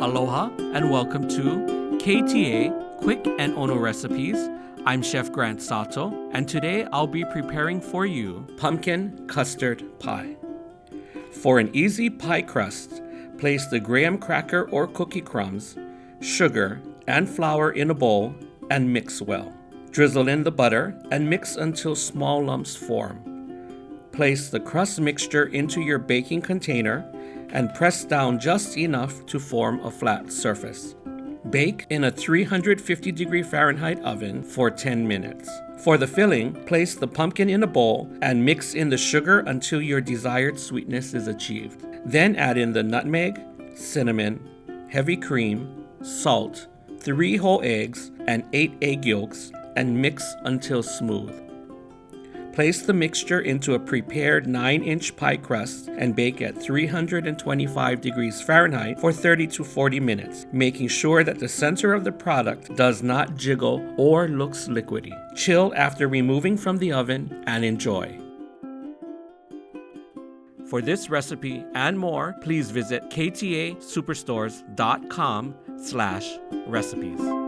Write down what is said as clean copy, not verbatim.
Aloha and welcome to KTA Quick and Ono Recipes. I'm Chef Grant Sato, and today I'll be preparing for you pumpkin custard pie. For an easy pie crust, place the graham cracker or cookie crumbs, sugar, and flour in a bowl and mix well. Drizzle in the butter and mix until small lumps form. Place the crust mixture into your baking container and press down just enough to form a flat surface. Bake in a 350-degree Fahrenheit oven for 10 minutes. For the filling, place the pumpkin in a bowl and mix in the sugar until your desired sweetness is achieved. Then add in the nutmeg, cinnamon, heavy cream, salt, 3 whole eggs, and 8 egg yolks, and mix until smooth. Place the mixture into a prepared 9-inch pie crust and bake at 325 degrees Fahrenheit for 30 to 40 minutes, making sure that the center of the product does not jiggle or looks liquidy. Chill after removing from the oven and enjoy. For this recipe and more, please visit ktasuperstores.com/recipes.